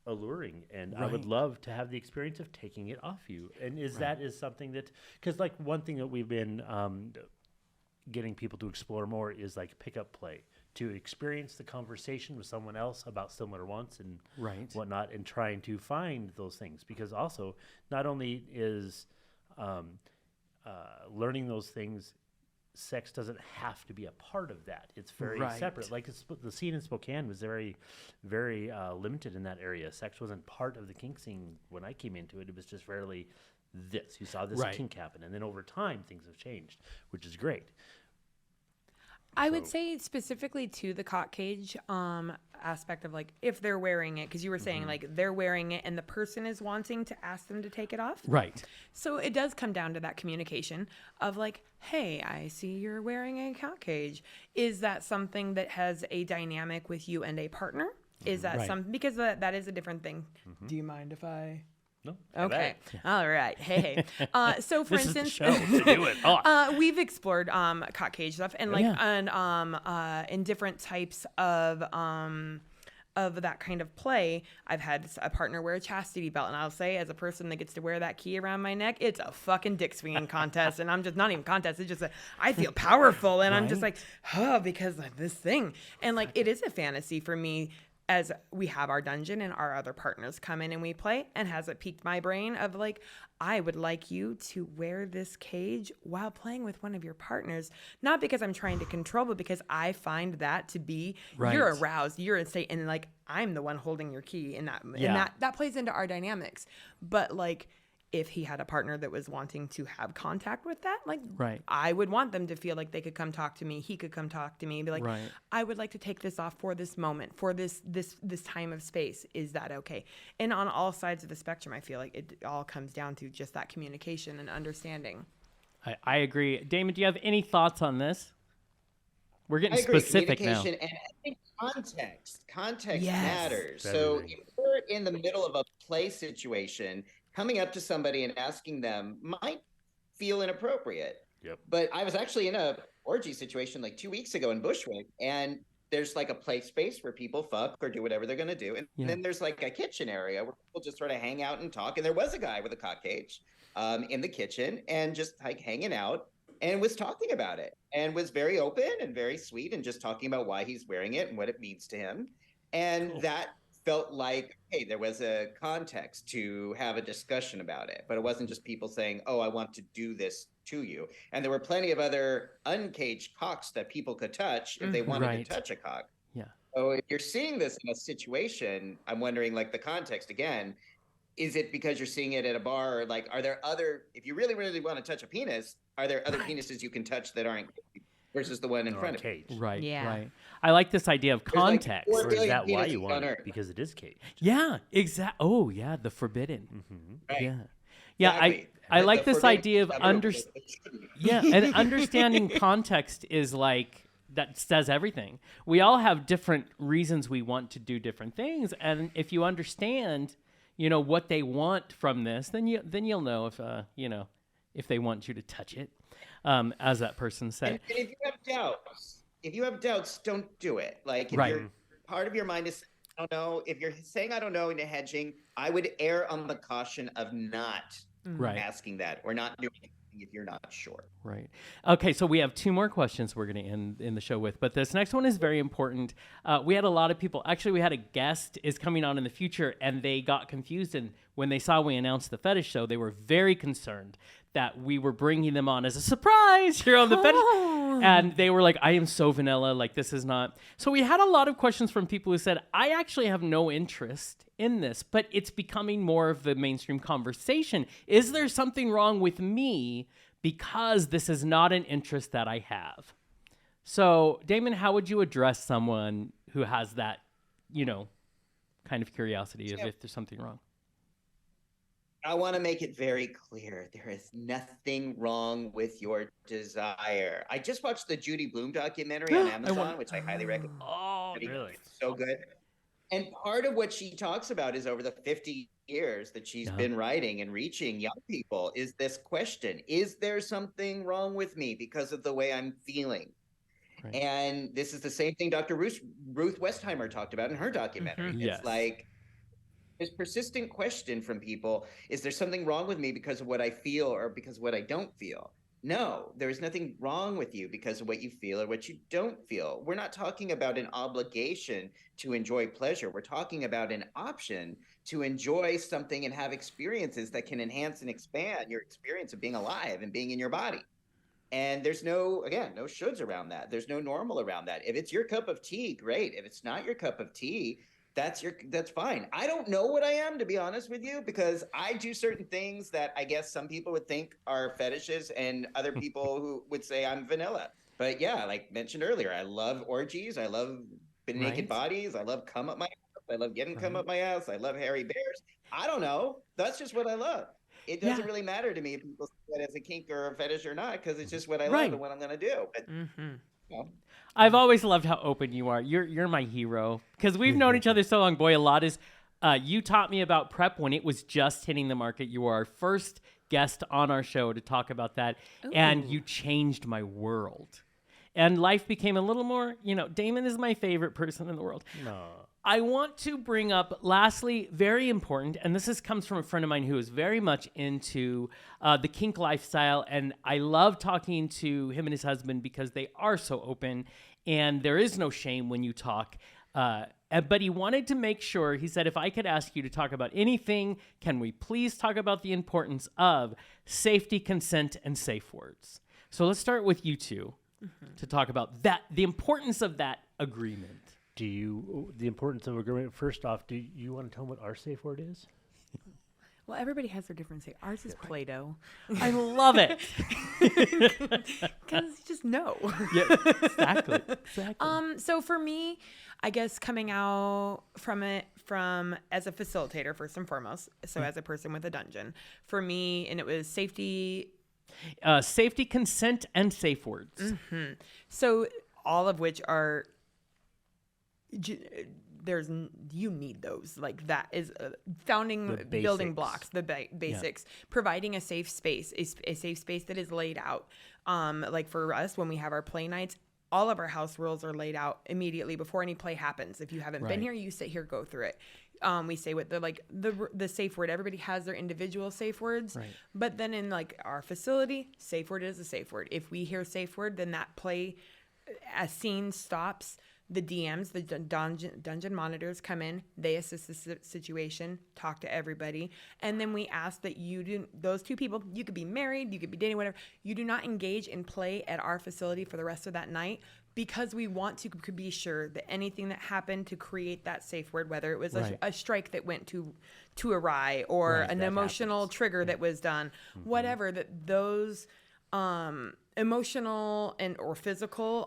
S5: alluring, and I would love to have the experience of taking it off you. And that is something that, because like one thing that we've been getting people to explore more is like pickup play, to experience the conversation with someone else about similar wants and whatnot, and trying to find those things. Because also, not only is learning those things, sex doesn't have to be a part of that. It's very separate. Like the scene in Spokane was very, very limited in that area. Sex wasn't part of the kink scene when I came into it. It was just rarely this. You saw this kink happen. And then over time, things have changed, which is great.
S3: I would say specifically to the cock cage aspect of like if they're wearing it, because you were saying like they're wearing it and the person is wanting to ask them to take it off.
S2: Right.
S3: So it does come down to that communication of like, hey, I see you're wearing a cock cage. Is that something that has a dynamic with you and a partner? Is that something? Because that is a different thing. Do you mind if I...
S5: No.
S3: Okay. All right. Hey. So for
S2: This
S3: instance,
S2: is the show to do it.
S3: we've explored cock cage stuff and like in different types of that kind of play. I've had a partner wear a chastity belt, and I'll say, as a person that gets to wear that key around my neck, it's a fucking dick swinging contest, and I'm just not even contest. It's just I feel powerful, and I'm just like, because of this thing, and like it is a fantasy for me. As we have our dungeon and our other partners come in and we play, and has it piqued my brain of like, I would like you to wear this cage while playing with one of your partners, not because I'm trying to control, but because I find that to be, you're aroused, you're in state, and like, I'm the one holding your key, and that plays into our dynamics. But like, if he had a partner that was wanting to have contact with that, like, I would want them to feel like they could come talk to me. He could come talk to me and be like, I would like to take this off for this moment, for this time of space. Is that okay? And on all sides of the spectrum, I feel like it all comes down to just that communication and understanding.
S2: I agree. Damon, do you have any thoughts on this? We're getting
S4: I agree.
S2: specific now.
S4: And I think context matters. So if we're in the middle of a play situation, coming up to somebody and asking them might feel inappropriate.
S5: Yep.
S4: But I was actually in a orgy situation like 2 weeks ago in Bushwick, and there's like a play space where people fuck or do whatever they're gonna do, and then there's like a kitchen area where people just sort of hang out and talk. And there was a guy with a cock cage in the kitchen and just like hanging out and was talking about it and was very open and very sweet and just talking about why he's wearing it and what it means to him. And that felt like, hey, there was a context to have a discussion about it, but it wasn't just people saying, oh, I want to do this to you. And there were plenty of other uncaged cocks that people could touch if they wanted to touch a cock.
S2: Yeah.
S4: So if you're seeing this in a situation, I'm wondering, like, the context again, is it because you're seeing it at a bar? Or like, are there other, if you really, really want to touch a penis, are there other penises you can touch that aren't versus the one in front of you?
S2: Right.
S3: Yeah.
S2: Right. I like this idea of context.
S4: There's
S5: Or
S4: like
S5: is that why
S4: penises
S5: you want
S4: on
S5: it?
S4: Earth.
S5: Because it is caged.
S2: Yeah. Exactly. Oh, yeah. The forbidden.
S4: Right.
S2: Yeah. Yeah.
S4: Exactly.
S2: I
S4: The
S2: like this
S4: forbidden
S2: idea of and understanding context is like that says everything. We all have different reasons we want to do different things, and if you understand, what they want from this, then you'll know if if they want you to touch it, as that person said.
S4: And if you have doubts, don't do it. Like, if
S2: Right.
S4: part of your mind is, I don't know, if you're saying I don't know into hedging, I would err on the caution of not
S2: Right.
S4: asking that or not doing anything if you're not sure.
S2: Right. Okay, so we have two more questions we're going to end in the show with, but this next one is very important. We had a lot of people. Actually, we had a guest is coming on in the future, and they got confused. And when they saw we announced the fetish show, they were very concerned that we were bringing them on as a surprise here on the fetish. And they were like, I am so vanilla. Like, this is not. So we had a lot of questions from people who said, I actually have no interest in this, but it's becoming more of the mainstream conversation. Is there something wrong with me because this is not an interest that I have? So, Damon, how would you address someone who has that, kind of curiosity of if there's something wrong?
S4: I want to make it very clear. There is nothing wrong with your desire. I just watched the Judy Blume documentary on Amazon, which I highly recommend.
S5: Oh, really?
S4: It's so good. And part of what she talks about is over the 50 years that she's been writing and reaching young people is this question: is there something wrong with me because of the way I'm feeling? Right. And this is the same thing Dr. Ruth Westheimer talked about in her documentary.
S2: Yes.
S4: It's like this persistent question from people: is there something wrong with me because of what I feel or because of what I don't feel? No, there is nothing wrong with you because of what you feel or what you don't feel. We're not talking about an obligation to enjoy pleasure. We're talking about an option to enjoy something and have experiences that can enhance and expand your experience of being alive and being in your body. And there's no shoulds around that. There's no normal around that. If it's your cup of tea, great. If it's not your cup of tea, that's fine. I don't know what I am, to be honest with you, because I do certain things that I guess some people would think are fetishes and other people who would say I'm vanilla. But yeah, like mentioned earlier, I love orgies. I love naked bodies. I love cum up my ass. I love getting cum up my ass. I love hairy bears. I don't know. That's just what I love. It doesn't really matter to me if people see that as a kink or a fetish or not, because it's just what I love and what I'm going to do. But,
S2: I've always loved how open you are. You're my hero because we've known each other so long. Boy, a lot is. You taught me about PrEP when it was just hitting the market. You were our first guest on our show to talk about that, and you changed my world. And life became a little more. Damon is my favorite person in the world.
S5: No.
S2: I want to bring up, lastly, very important, and this comes from a friend of mine who is very much into the kink lifestyle, and I love talking to him and his husband because they are so open, and there is no shame when you talk. But he wanted to make sure, he said, if I could ask you to talk about anything, can we please talk about the importance of safety, consent, and safe words? So let's start with you two to talk about that, the importance of that agreement.
S5: The importance of agreement, first off, do you want to tell them what our safe word is?
S3: Well, everybody has their different say. Ours is Play-Doh.
S2: I love it.
S3: Because you just know.
S2: Yeah, exactly.
S3: So for me, I guess coming out from it as a facilitator, first and foremost, so as a person with a dungeon, for me, and it was safety,
S2: consent, and safe words.
S3: So all of which are you need those. Like that is founding
S5: The
S3: building
S5: basics.
S3: blocks, the basics, providing a safe space, a safe space that is laid out. Like for us, when we have our play nights, all of our house rules are laid out immediately before any play happens. If you haven't been
S2: Right.
S3: here, you sit here, go through it. We say what the safe word. Everybody has their individual safe words,
S2: Right.
S3: but then in like our facility, safe word is a safe word. If we hear safe word, then that play as scene stops. The DMs, the dungeon monitors come in. They assess the situation, talk to everybody, and then we ask that those two people, you could be married, you could be dating, whatever. You do not engage in play at our facility for the rest of that night, because we want to be sure that anything that happened to create that safe word, whether it was
S2: Right.
S3: a strike that went to awry, or
S2: Right,
S3: an
S5: that
S3: emotional
S5: happens.
S3: trigger that was done, whatever, that those emotional or physical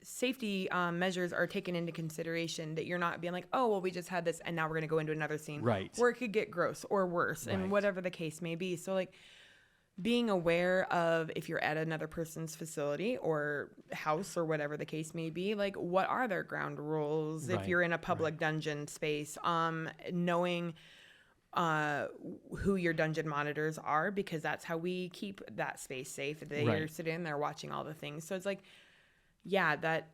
S3: safety measures are taken into consideration, that you're not being like, oh, well, we just had this and now we're going to go into another scene.
S2: Right.
S3: Or it could get gross or worse,
S2: Right.
S3: and whatever the case may be. So like being aware of, if you're at another person's facility or house or whatever the case may be, like what are their ground rules
S2: Right,
S3: if you're in a public dungeon space, knowing who your dungeon monitors are, because that's how we keep that space safe. They are
S2: Right.
S3: sitting there watching all the things. So it's like, yeah, that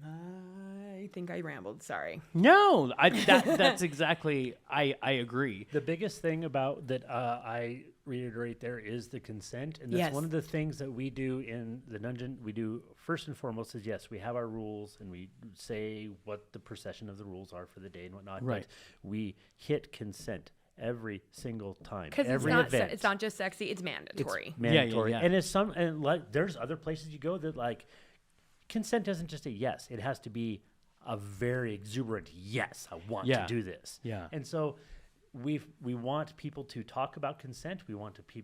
S3: I think I rambled. Sorry.
S2: No, that's exactly. I agree.
S5: The biggest thing about that I reiterate there is the consent, and that's
S3: Yes.
S5: one of the things that we do in the dungeon. We do first and foremost is, yes, we have our rules and we say what the procession of the rules are for the day and whatnot.
S2: Right.
S5: But we hit consent every single time.
S3: Because
S5: Every event.
S3: it's not just sexy, it's mandatory.
S5: Mandatory.
S2: yeah.
S5: And and like there's other places you go that like consent isn't just a yes. It has to be a very exuberant yes. I want
S2: Yeah.
S5: to do this.
S2: Yeah.
S5: And so we want people to talk about consent.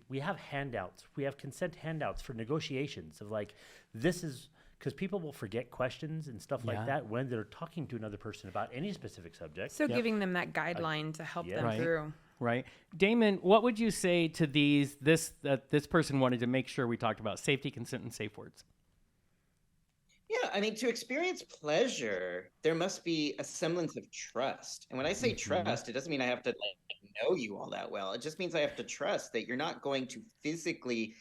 S5: We have handouts. We have consent handouts for negotiations of like, this is because people will forget questions and stuff
S2: Yeah.
S5: like that when they're talking to another person about any specific subject.
S3: So giving them that guideline to help
S5: yeah.
S3: them
S2: Right.
S3: through.
S2: Right. Damon, what would you say to this person wanted to make sure we talked about safety, consent, and safe words?
S4: Yeah, I mean, to experience pleasure, there must be a semblance of trust. And when I say trust, it doesn't mean I have to like know you all that well. It just means I have to trust that you're not going to physically,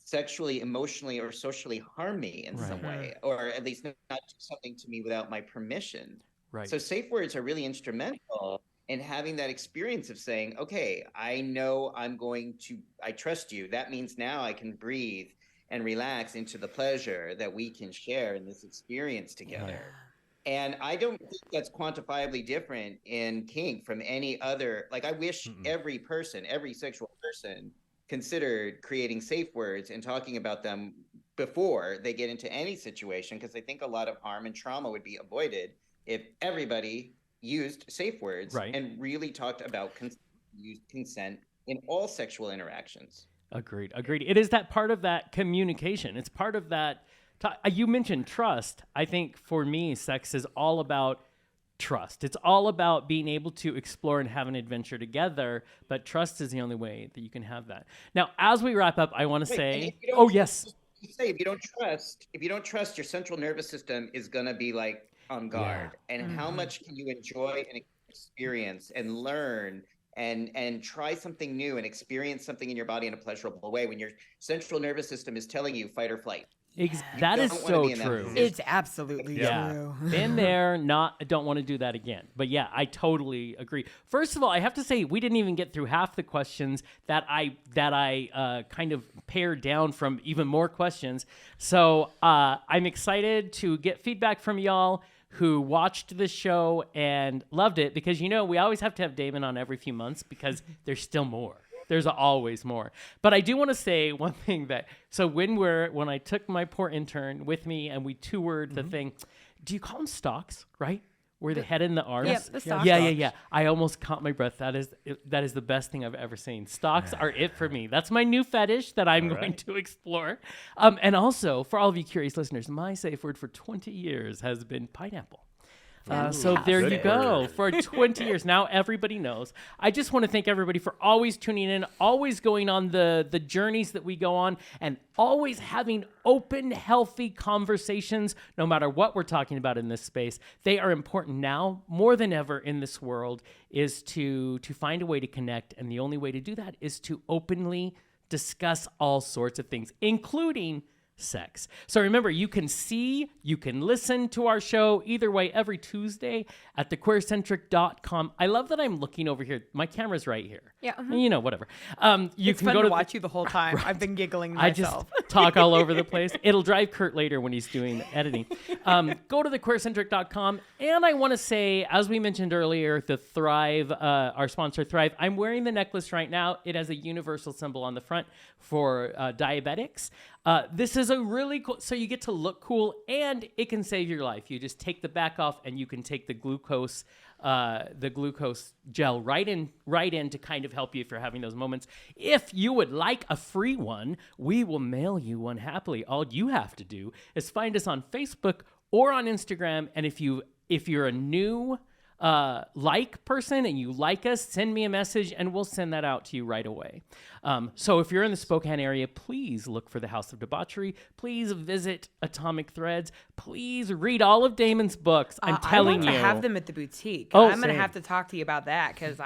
S4: sexually, emotionally, or socially harm me in some way, or at least not do something to me without my permission.
S2: Right.
S4: So safe words are really instrumental in having that experience of saying, okay, I know I trust you. That means now I can breathe and relax into the pleasure that we can share in this experience together. And I don't think that's quantifiably different in kink from any other. Like, I wish every sexual person considered creating safe words and talking about them before they get into any situation, because I think a lot of harm and trauma would be avoided if everybody used safe words and really talked about consent in all sexual interactions.
S2: Agreed. It is that part of that communication. It's part of that. You mentioned trust. I think for me, sex is all about trust. It's all about being able to explore and have an adventure together, but trust is the only way that you can have that. Now, as we wrap up, I want to say, yes.
S4: If you don't trust, your central nervous system is going to be like on guard. And how much can you enjoy and experience and learn and try something new and experience something in your body in a pleasurable way when your central nervous system is telling you fight or flight?
S2: That is
S4: don't wanna
S2: so
S4: be in that
S2: true.
S4: position.
S3: It's absolutely true.
S2: Been there, don't want to do that again. But yeah, I totally agree. First of all, I have to say we didn't even get through half the questions that I kind of pared down from even more questions. So I'm excited to get feedback from y'all who watched the show and loved it, because we always have to have Damon on every few months because there's still more. There's always more. But I do want to say one thing when I took my poor intern with me and we toured the thing, do you call them stocks, right? Where the head and the arms?
S3: Yep, the stocks.
S2: Yeah. I almost caught my breath. That is the best thing I've ever seen. Stocks are it for me. That's my new fetish that I'm going to explore. And also, for all of you curious listeners, my safe word for 20 years has been pineapple. So there you
S5: Good
S2: go.
S5: word.
S2: For 20 years now, everybody knows. I just want to thank everybody for always tuning in, always going on the journeys that we go on, and always having open, healthy conversations, no matter what we're talking about in this space. They are important now more than ever in this world, is to find a way to connect. And the only way to do that is to openly discuss all sorts of things, including sex. So remember, you can listen to our show either way every Tuesday at thequeercentric.com. I love that I'm looking over here. My camera's right here.
S3: Yeah.
S2: Whatever.
S3: You
S2: It's
S3: can
S2: fun
S3: go
S2: to
S3: watch you the whole time. I've been giggling
S2: I just
S3: myself.
S2: talk all over the place. It'll drive Kurt later when he's doing the editing. Go to thequeercentric.com. And I want to say, as we mentioned earlier, the Thrive, our sponsor Thrive, I'm wearing the necklace right now. It has a universal symbol on the front for diabetics. This is a really cool, so you get to look cool and it can save your life. You just take the back off and you can take the glucose gel right in to kind of help you if you're having those moments. If you would like a free one, we will mail you one happily. All you have to do is find us on Facebook or on Instagram. And if you're a new person and you like us, send me a message and we'll send that out to you right away. So if you're in the Spokane area, please look for the House of Debauchery. Please visit Atomic Threads. Please read all of Damon's books. I'm telling
S3: I
S2: you.
S3: want to have them at the boutique.
S2: Oh,
S3: I'm going to
S5: same.
S3: have to talk to you about that because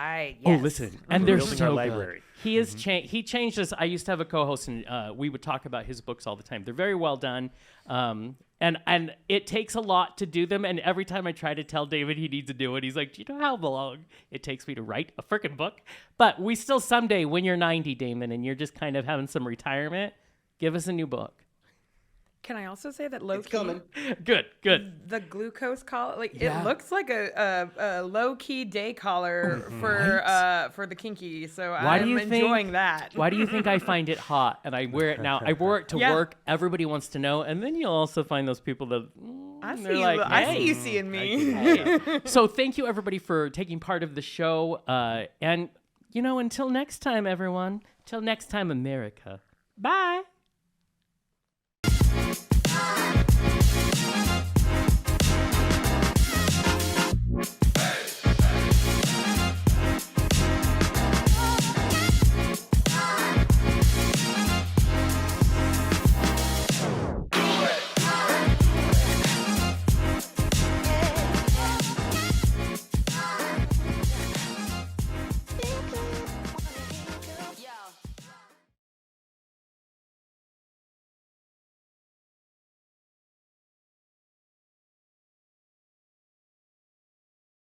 S2: listen, and they're
S5: Building
S2: so
S5: our
S2: good.
S5: library.
S2: He has changed. He changed us. I used to have a co-host, and we would talk about his books all the time. They're very well done, and it takes a lot to do them. And every time I try to tell David he needs to do it, he's like, "Do you know how long it takes me to write a freaking book?" But we still someday, when you're 90, Damon, and you're just kind of having some retirement, give us a new book.
S3: Can I also say that low
S4: It's
S3: key,
S4: coming.
S2: Good.
S3: the glucose collar,
S2: Yeah.
S3: it looks like a low key day collar for the kinky. So
S2: Why do
S3: I'm
S2: you
S3: enjoying
S2: think,
S3: that.
S2: Why do you think I find it hot and I wear it now? I wore it to
S3: Yeah.
S2: work. Everybody wants to know, and then you'll also find those people that
S3: I see
S2: they're
S3: you.
S2: like,
S3: I
S2: "Hey."
S3: see you seeing me.
S2: So thank you everybody for taking part of the show. And until next time, everyone. Till next time, America. Bye.